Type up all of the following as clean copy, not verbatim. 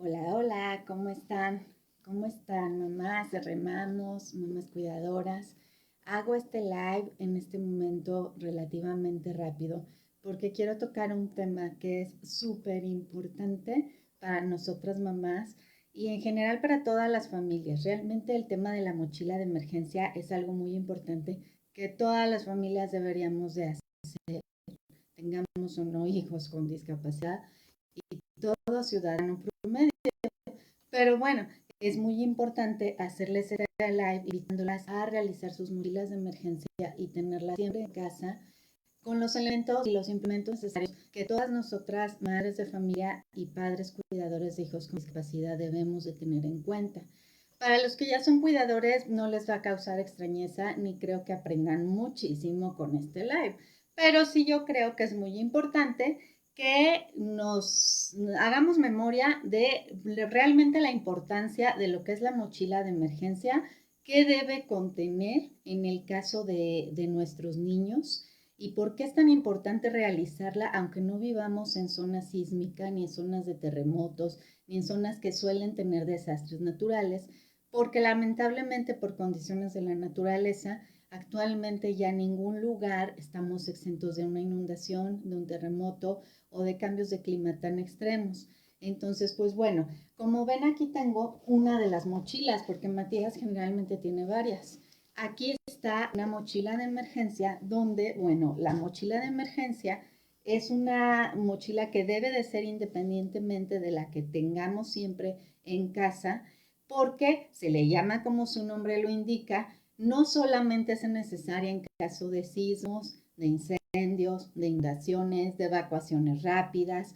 Hola, hola, ¿cómo están? ¿Cómo están, mamás de remamos, mamás cuidadoras? Hago este live en este momento relativamente rápido porque quiero tocar un tema que es súper importante para nosotras mamás y en general para todas las familias. Realmente el tema de la mochila de emergencia es algo muy importante que todas las familias deberíamos de hacer, tengamos o no hijos con discapacidad y todo ciudadano promedio. Pero bueno, es muy importante hacerles este live invitándolas a realizar sus mochilas de emergencia y tenerlas siempre en casa con los elementos y los implementos necesarios que todas nosotras, madres de familia y padres cuidadores de hijos con discapacidad, debemos de tener en cuenta. Para los que ya son cuidadores no les va a causar extrañeza ni creo que aprendan muchísimo con este live, pero sí yo creo que es muy importante que nos hagamos memoria de realmente la importancia de lo que es la mochila de emergencia que debe contener en el caso de nuestros niños y por qué es tan importante realizarla aunque no vivamos en zonas sísmicas ni en zonas de terremotos ni en zonas que suelen tener desastres naturales, porque lamentablemente por condiciones de la naturaleza actualmente ya en ningún lugar estamos exentos de una inundación, de un terremoto o de cambios de clima tan extremos. Entonces, pues bueno, como ven aquí tengo una de las mochilas, porque Matías generalmente tiene varias. Aquí está una mochila de emergencia donde, bueno, la mochila de emergencia es una mochila que debe de ser independientemente de la que tengamos siempre en casa, porque se le llama como su nombre lo indica, no solamente es necesaria en caso de sismos, de incendios, de inundaciones, de evacuaciones rápidas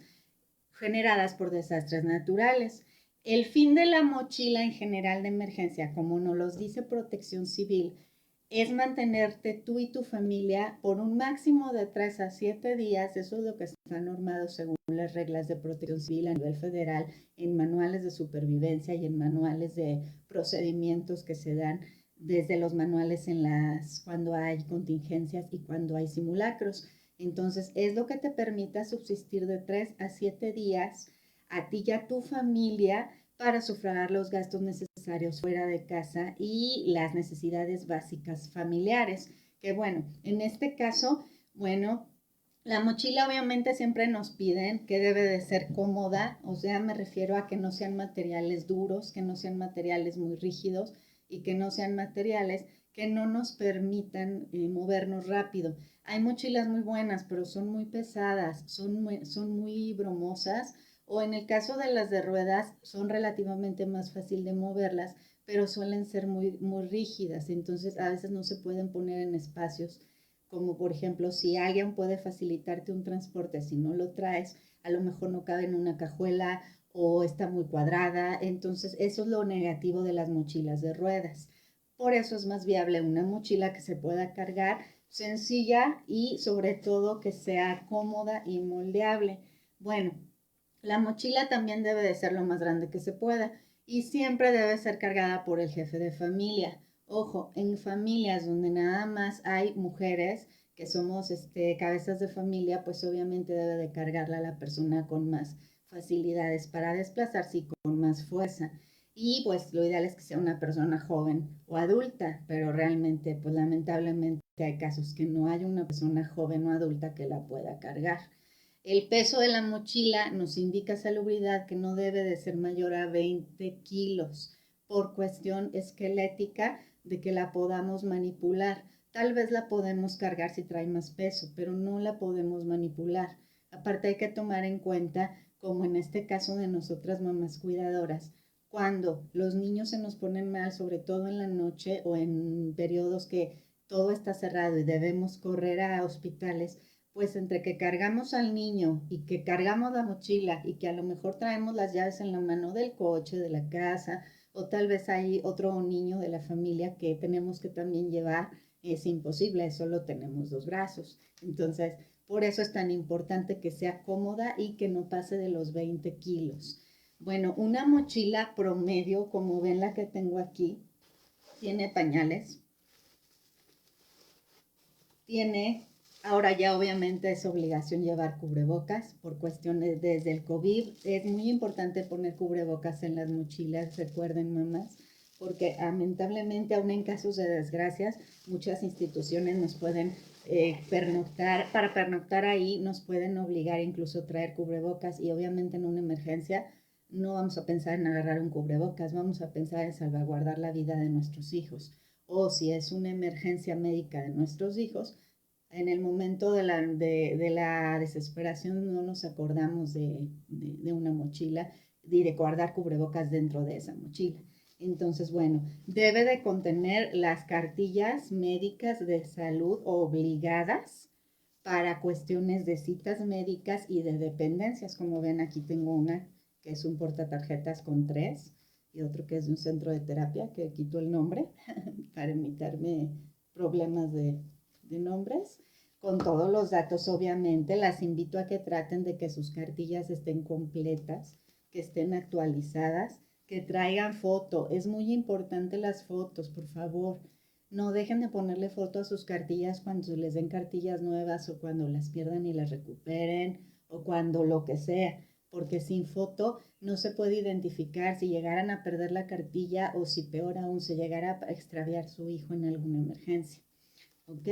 generadas por desastres naturales. El fin de la mochila en general de emergencia, como nos lo dice Protección Civil, es mantenerte tú y tu familia por un máximo de 3 a 7 días. Eso es lo que está normado según las reglas de protección civil a nivel federal, en manuales de supervivencia y en manuales de procedimientos que se dan desde los manuales en las cuando hay contingencias y cuando hay simulacros. Entonces, es lo que te permita subsistir de 3 a 7 días a ti y a tu familia para sufragar los gastos necesarios fuera de casa y las necesidades básicas familiares. Que bueno, en este caso, bueno, la mochila obviamente siempre nos piden que debe de ser cómoda, o sea, me refiero a que no sean materiales duros, que no sean materiales muy rígidos y que no sean materiales que no nos permitan movernos rápido. Hay mochilas muy buenas, pero son muy pesadas, son muy bromosas, o en el caso de las de ruedas son relativamente más fácil de moverlas, pero suelen ser muy rígidas, entonces a veces no se pueden poner en espacios como por ejemplo si alguien puede facilitarte un transporte, si no lo traes, a lo mejor no cabe en una cajuela o está muy cuadrada, entonces eso es lo negativo de las mochilas de ruedas. Por eso es más viable una mochila que se pueda cargar sencilla y sobre todo que sea cómoda y moldeable. Bueno, la mochila también debe de ser lo más grande que se pueda y siempre debe ser cargada por el jefe de familia. Ojo, en familias donde nada más hay mujeres que somos cabezas de familia, pues obviamente debe de cargarla la persona con más facilidades para desplazarse y con más fuerza. Y pues lo ideal es que sea una persona joven o adulta, pero realmente, pues lamentablemente hay casos que no hay una persona joven o adulta que la pueda cargar. El peso de la mochila nos indica salubridad que no debe de ser mayor a 20 kilos por cuestión esquelética de que la podamos manipular. Tal vez la podemos cargar si trae más peso, pero no la podemos manipular. Aparte hay que tomar en cuenta, como en este caso de nosotras mamás cuidadoras, cuando los niños se nos ponen mal, sobre todo en la noche o en periodos que todo está cerrado y debemos correr a hospitales, pues entre que cargamos al niño y que cargamos la mochila y que a lo mejor traemos las llaves en la mano del coche, de la casa, o tal vez hay otro niño de la familia que tenemos que también llevar, es imposible, solo tenemos dos brazos. Entonces, por eso es tan importante que sea cómoda y que no pase de los 20 kilos. Bueno, una mochila promedio, como ven la que tengo aquí, tiene pañales, tiene Ahora ya obviamente es obligación llevar cubrebocas por cuestiones desde el COVID. Es muy importante poner cubrebocas en las mochilas, recuerden mamás, porque lamentablemente aún en casos de desgracias muchas instituciones nos pueden pernoctar, para pernoctar ahí nos pueden obligar incluso a traer cubrebocas y obviamente en una emergencia no vamos a pensar en agarrar un cubrebocas, vamos a pensar en salvaguardar la vida de nuestros hijos. O si es una emergencia médica de nuestros hijos, en el momento de la desesperación no nos acordamos de una mochila y de guardar cubrebocas dentro de esa mochila. Entonces, bueno, debe de contener las cartillas médicas de salud obligadas para cuestiones de citas médicas y de dependencias. Como ven, aquí tengo una que es un portatarjetas con 3 y otro que es de un centro de terapia, que quito el nombre para evitarme problemas de nombres, con todos los datos obviamente. Las invito a que traten de que sus cartillas estén completas, que estén actualizadas, que traigan foto. Es muy importante las fotos, por favor. No dejen de ponerle foto a sus cartillas cuando les den cartillas nuevas o cuando las pierdan y las recuperen o cuando lo que sea, porque sin foto no se puede identificar si llegaran a perder la cartilla o si peor aún se llegara a extraviar su hijo en alguna emergencia. ¿Ok?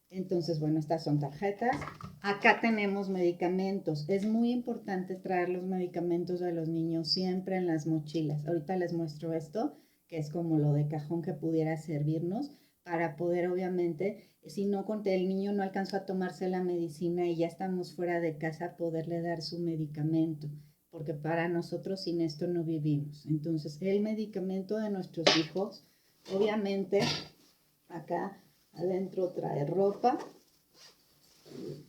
Entonces, bueno, estas son tarjetas. Acá tenemos medicamentos. Es muy importante traer los medicamentos de los niños siempre en las mochilas. Ahorita les muestro esto, que es como lo de cajón que pudiera servirnos para poder, obviamente, si no el niño no alcanzó a tomarse la medicina y ya estamos fuera de casa, poderle dar su medicamento, porque para nosotros sin esto no vivimos. Entonces, el medicamento de nuestros hijos, obviamente, acá adentro trae ropa.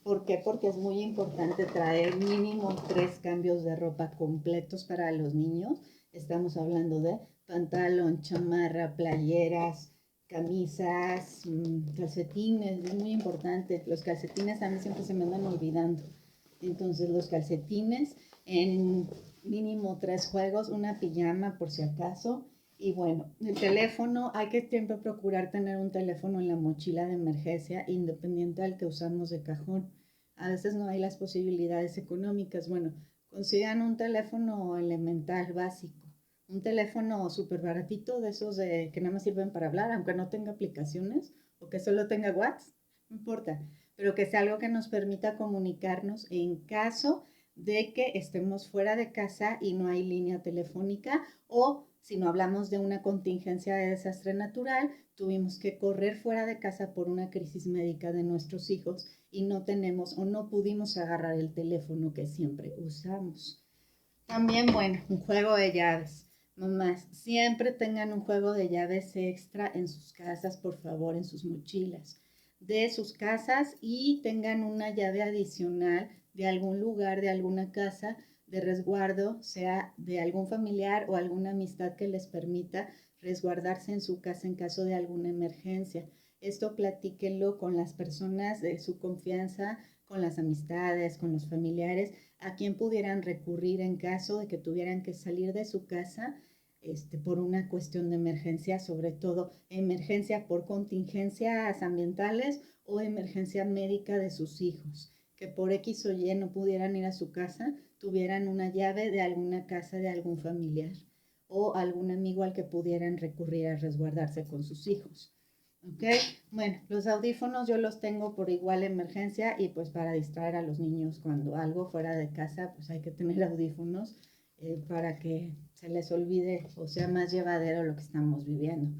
¿Por qué? Porque es muy importante traer mínimo 3 cambios de ropa completos para los niños. Estamos hablando de pantalón, chamarra, playeras, camisas, calcetines. Es muy importante. Los calcetines a mí siempre se me andan olvidando. Entonces los calcetines en mínimo 3 juegos, una pijama por si acaso. Y bueno, el teléfono, hay que siempre procurar tener un teléfono en la mochila de emergencia, independiente al que usamos de cajón. A veces no hay las posibilidades económicas. Bueno, consigan un teléfono elemental básico, un teléfono súper baratito de esos que nada más sirven para hablar, aunque no tenga aplicaciones o que solo tenga WhatsApp, no importa, pero que sea algo que nos permita comunicarnos en caso de que estemos fuera de casa y no hay línea telefónica o si no hablamos de una contingencia de desastre natural, tuvimos que correr fuera de casa por una crisis médica de nuestros hijos y no tenemos o no pudimos agarrar el teléfono que siempre usamos. También, bueno, un juego de llaves. Mamás, siempre tengan un juego de llaves extra en sus casas, por favor, en sus mochilas de sus casas y tengan una llave adicional de algún lugar, de alguna casa de resguardo, sea de algún familiar o alguna amistad que les permita resguardarse en su casa en caso de alguna emergencia. Esto platíquenlo con las personas de su confianza, con las amistades, con los familiares, a quien pudieran recurrir en caso de que tuvieran que salir de su casa por una cuestión de emergencia, sobre todo emergencia por contingencias ambientales o emergencia médica de sus hijos, que por X o Y no pudieran ir a su casa, tuvieran una llave de alguna casa de algún familiar o algún amigo al que pudieran recurrir a resguardarse con sus hijos. ¿Ok? Bueno, los audífonos yo los tengo por igual emergencia y pues para distraer a los niños cuando algo fuera de casa, pues hay que tener audífonos para que se les olvide o sea más llevadero lo que estamos viviendo.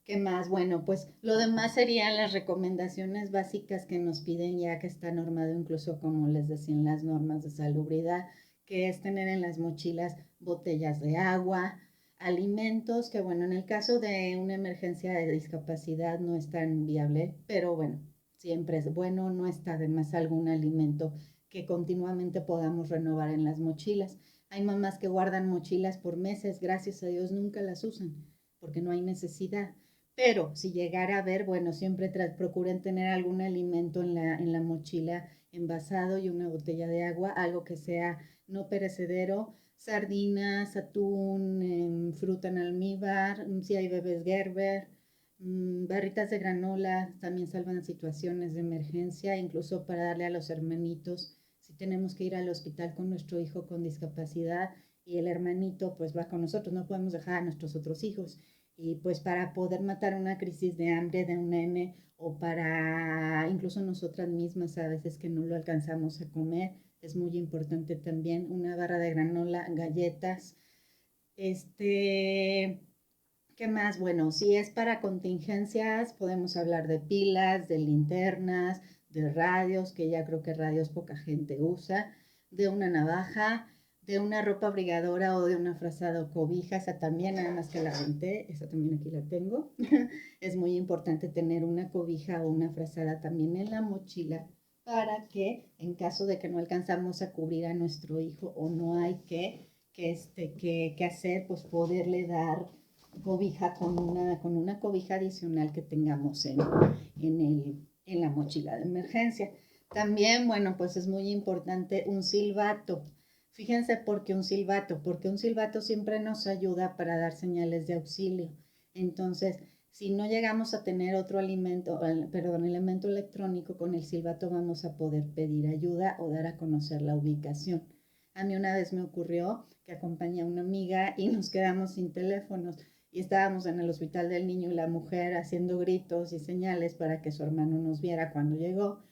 ¿Qué más? Bueno, pues lo demás serían las recomendaciones básicas que nos piden ya que está normado incluso como les decían las normas de salubridad, que es tener en las mochilas botellas de agua, alimentos, que bueno, en el caso de una emergencia de discapacidad no es tan viable, pero bueno, siempre es bueno, no está de más algún alimento que continuamente podamos renovar en las mochilas. Hay mamás que guardan mochilas por meses, gracias a Dios nunca las usan, porque no hay necesidad. Pero si llegara a ver, bueno, siempre procuren tener algún alimento en la mochila envasado y una botella de agua, algo que sea no perecedero, sardinas, atún, fruta en almíbar, si hay bebés Gerber, Barritas de granola también salvan situaciones de emergencia, incluso para darle a los hermanitos, si tenemos que ir al hospital con nuestro hijo con discapacidad y el hermanito pues va con nosotros, no podemos dejar a nuestros otros hijos. Y pues para poder matar una crisis de hambre de un nene o para incluso nosotras mismas a veces que no lo alcanzamos a comer, es muy importante también una barra de granola, galletas, este, ¿qué más? Bueno, si es para contingencias, podemos hablar de pilas, de linternas, de radios, que ya creo que radios poca gente usa, de una navaja, de una ropa abrigadora o de una frazada o cobija, esa también, nada más que la renté, esa también aquí la tengo. Es muy importante tener una cobija o una frazada también en la mochila para que en caso de que no alcanzamos a cubrir a nuestro hijo o no hay que hacer, pues poderle dar cobija con una cobija adicional que tengamos en la mochila de emergencia. También, bueno, pues es muy importante un silbato. Fíjense por qué un silbato, porque un silbato siempre nos ayuda para dar señales de auxilio. Entonces, si no llegamos a tener otro elemento electrónico, con el silbato vamos a poder pedir ayuda o dar a conocer la ubicación. A mí una vez me ocurrió que acompañé a una amiga y nos quedamos sin teléfonos y estábamos en el hospital del niño y la mujer haciendo gritos y señales para que su hermano nos viera cuando llegó,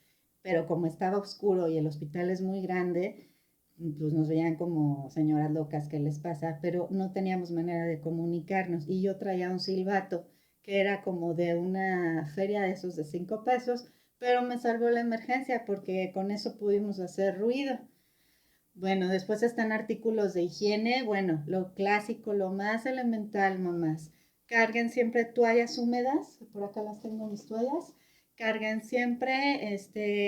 pero como estaba oscuro y el hospital es muy grande, pues nos veían como señoras locas, ¿qué les pasa? Pero no teníamos manera de comunicarnos y yo traía un silbato que era como de una feria de esos de 5 pesos, pero me salvó la emergencia porque con eso pudimos hacer ruido. Bueno, después están artículos de higiene. Bueno, lo clásico, lo más elemental, mamás. Carguen siempre toallas húmedas. Por acá las tengo mis toallas. Carguen siempre,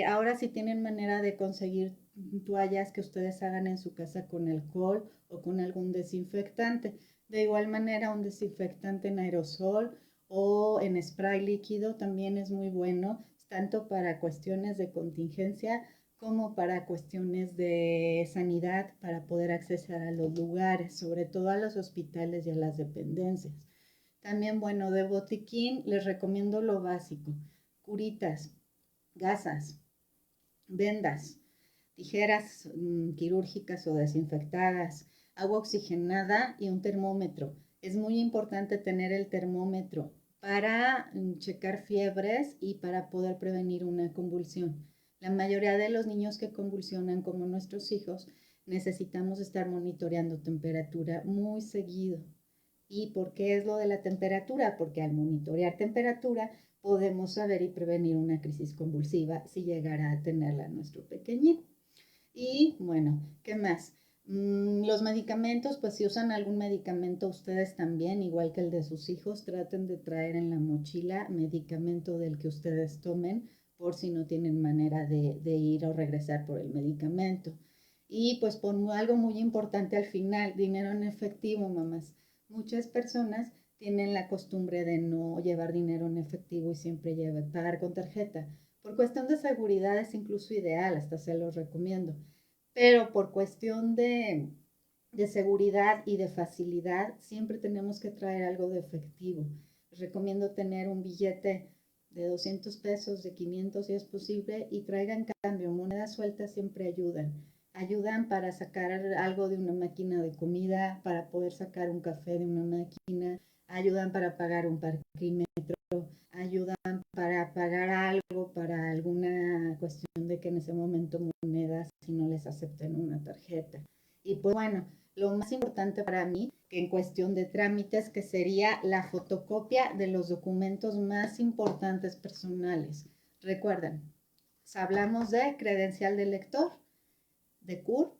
ahora si tienen manera de conseguir toallas que ustedes hagan en su casa con alcohol o con algún desinfectante. De igual manera, un desinfectante en aerosol o en spray líquido también es muy bueno, tanto para cuestiones de contingencia como para cuestiones de sanidad, para poder acceder a los lugares, sobre todo a los hospitales y a las dependencias. También, bueno, de botiquín les recomiendo lo básico: curitas, gasas, vendas, tijeras quirúrgicas o desinfectadas, agua oxigenada y un termómetro. Es muy importante tener el termómetro para checar fiebres y para poder prevenir una convulsión. La mayoría de los niños que convulsionan, como nuestros hijos, necesitamos estar monitoreando temperatura muy seguido. ¿Y por qué es lo de la temperatura? Porque al monitorear temperatura podemos saber y prevenir una crisis convulsiva si llegara a tenerla nuestro pequeñín. Y bueno, ¿qué más? Los medicamentos, pues si usan algún medicamento ustedes también, igual que el de sus hijos, traten de traer en la mochila medicamento del que ustedes tomen por si no tienen manera de ir o regresar por el medicamento. Y pues por algo muy importante al final, dinero en efectivo, mamás. Muchas personas tienen la costumbre de no llevar dinero en efectivo y siempre pagar con tarjeta. Por cuestión de seguridad es incluso ideal, hasta se los recomiendo. Pero por cuestión de seguridad y de facilidad, siempre tenemos que traer algo de efectivo. Les recomiendo tener un billete de 200 pesos, de 500 si es posible, y traigan cambio. Monedas sueltas siempre ayudan. Ayudan para sacar algo de una máquina de comida, para poder sacar un café de una máquina, ayudan para pagar un parquímetro, ayudan para pagar algo, para alguna cuestión de que en ese momento monedas si no les acepten una tarjeta. Y pues bueno, lo más importante para mí, que en cuestión de trámites, que sería la fotocopia de los documentos más importantes personales. Recuerden, hablamos de credencial de lector, de CURP,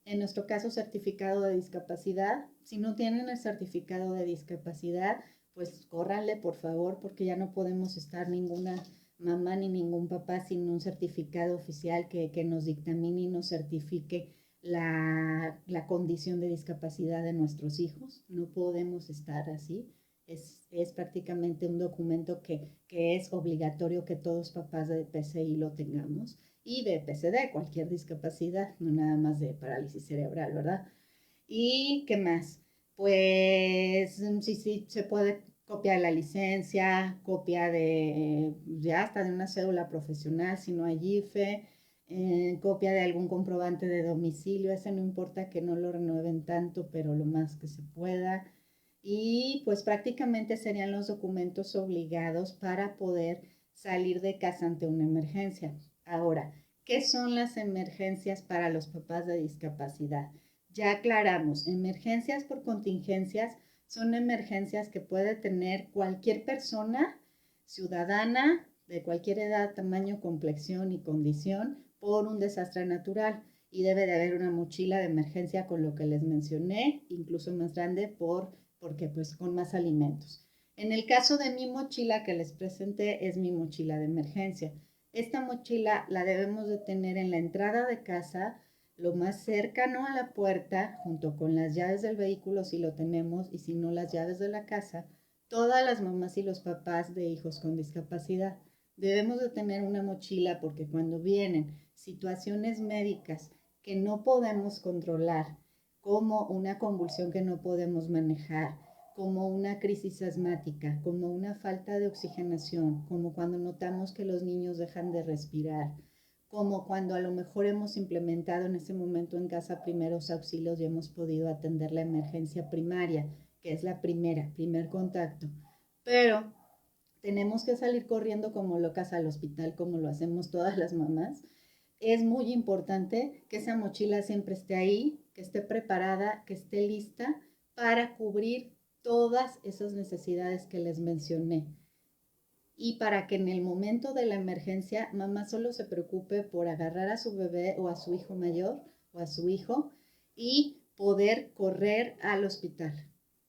en nuestro caso certificado de discapacidad. Si no tienen el certificado de discapacidad, pues córranle por favor, porque ya no podemos estar ninguna mamá ni ningún papá sin un certificado oficial que nos dictamine y nos certifique la condición de discapacidad de nuestros hijos. No podemos estar así. Es prácticamente un documento que es obligatorio que todos papás de PCI lo tengamos, y de PCD, cualquier discapacidad, no nada más de parálisis cerebral, ¿verdad? ¿Y qué más? Pues sí, se puede copia de la licencia, copia de ya hasta de una cédula profesional si no hay IFE, copia de algún comprobante de domicilio, ese no importa que no lo renueven tanto, pero lo más que se pueda. Y pues prácticamente serían los documentos obligados para poder salir de casa ante una emergencia. Ahora, ¿qué son las emergencias para los papás de discapacidad? Ya aclaramos, emergencias por contingencias son emergencias que puede tener cualquier persona ciudadana de cualquier edad, tamaño, complexión y condición por un desastre natural. Y debe de haber una mochila de emergencia con lo que les mencioné, incluso más grande porque pues con más alimentos. En el caso de mi mochila que les presenté es mi mochila de emergencia. Esta mochila la debemos de tener en la entrada de casa, lo más cercano a la puerta, junto con las llaves del vehículo si lo tenemos y si no las llaves de la casa, todas las mamás y los papás de hijos con discapacidad. Debemos de tener una mochila porque cuando vienen situaciones médicas que no podemos controlar, como una convulsión que no podemos manejar, como una crisis asmática, como una falta de oxigenación, como cuando notamos que los niños dejan de respirar, como cuando a lo mejor hemos implementado en ese momento en casa primeros auxilios y hemos podido atender la emergencia primaria, que es la primer contacto. Pero tenemos que salir corriendo como locas al hospital, como lo hacemos todas las mamás. Es muy importante que esa mochila siempre esté ahí, que esté preparada, que esté lista para cubrir todas esas necesidades que les mencioné. Y para que en el momento de la emergencia mamá solo se preocupe por agarrar a su bebé o a su hijo mayor o a su hijo y poder correr al hospital,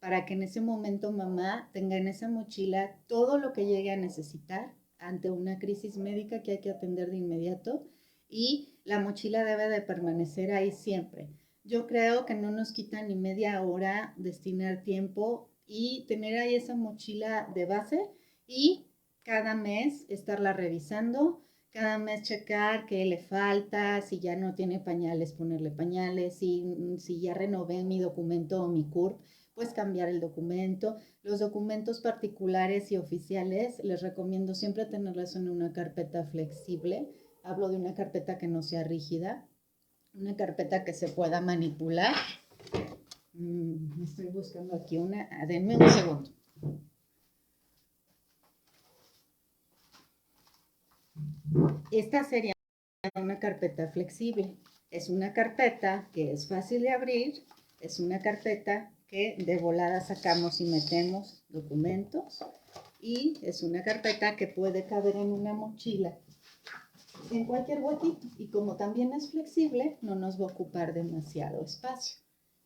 para que en ese momento mamá tenga en esa mochila todo lo que llegue a necesitar ante una crisis médica que hay que atender de inmediato, y la mochila debe de permanecer ahí siempre. Yo creo que no nos quita ni media hora destinar tiempo y tener ahí esa mochila de base, y cada mes estarla revisando, cada mes checar qué le falta, si ya no tiene pañales, ponerle pañales, si ya renové mi documento o mi CURP, pues cambiar el documento. Los documentos particulares y oficiales les recomiendo siempre tenerlos en una carpeta flexible. Hablo de una carpeta que no sea rígida, una carpeta que se pueda manipular. Estoy buscando aquí una, denme un segundo. Esta sería una carpeta flexible. Es una carpeta que es fácil de abrir, es una carpeta que de volada sacamos y metemos documentos, y es una carpeta que puede caber en una mochila en cualquier huequito, y como también es flexible no nos va a ocupar demasiado espacio.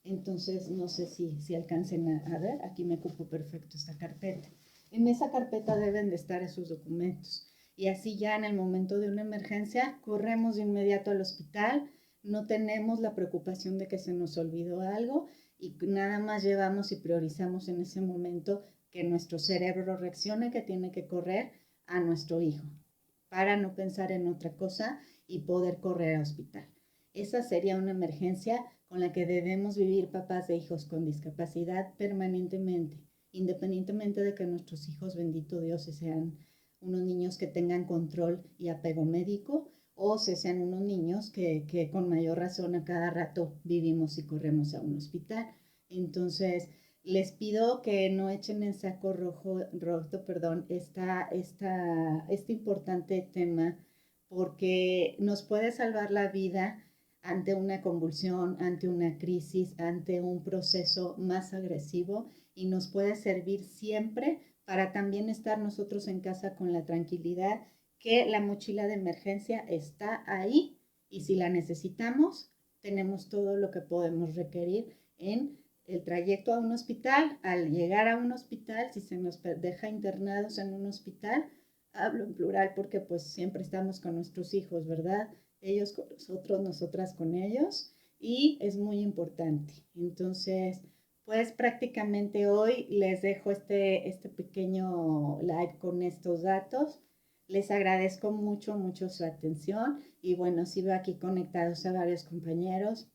Entonces no sé si alcancen a ver, aquí me ocupo perfecto esta carpeta. En esa carpeta deben de estar esos documentos, y así ya en el momento de una emergencia corremos de inmediato al hospital, no tenemos la preocupación de que se nos olvidó algo, y nada más llevamos y priorizamos en ese momento que nuestro cerebro reaccione que tiene que correr a nuestro hijo, para no pensar en otra cosa y poder correr al hospital. Esa sería una emergencia con la que debemos vivir papás de hijos con discapacidad permanentemente, independientemente de que nuestros hijos, bendito Dios, sean unos niños que tengan control y apego médico, o sean unos niños que con mayor razón a cada rato vivimos y corremos a un hospital. Entonces, les pido que no echen en saco roto, este importante tema, porque nos puede salvar la vida ante una convulsión, ante una crisis, ante un proceso más agresivo, y nos puede servir siempre para también estar nosotros en casa con la tranquilidad que la mochila de emergencia está ahí, y si la necesitamos, tenemos todo lo que podemos requerir en el trayecto a un hospital, al llegar a un hospital, si se nos deja internados en un hospital. Hablo en plural porque pues siempre estamos con nuestros hijos, ¿verdad? Ellos con nosotros, nosotras con ellos, y es muy importante. Entonces, pues prácticamente hoy les dejo este pequeño live con estos datos. Les agradezco mucho, mucho su atención, y bueno, sigo aquí conectados a varios compañeros.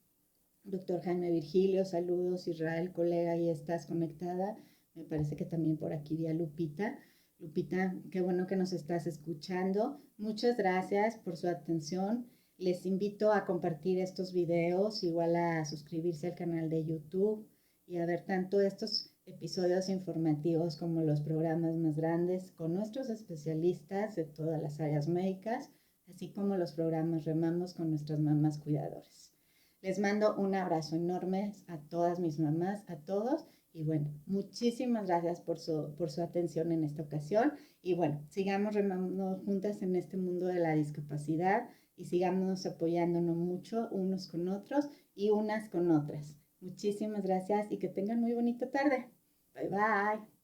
Doctor Jaime Virgilio, saludos. Israel, colega, ahí estás conectada. Me parece que también por aquí vi a Lupita. Lupita, qué bueno que nos estás escuchando. Muchas gracias por su atención. Les invito a compartir estos videos, igual a suscribirse al canal de YouTube y a ver tanto estos episodios informativos como los programas más grandes con nuestros especialistas de todas las áreas médicas, así como los programas Remamos con nuestras mamás cuidadoras. Les mando un abrazo enorme a todas mis mamás, a todos. Y bueno, muchísimas gracias por su atención en esta ocasión. Y bueno, sigamos remando juntas en este mundo de la discapacidad y sigamos apoyándonos mucho unos con otros y unas con otras. Muchísimas gracias y que tengan muy bonita tarde. Bye bye.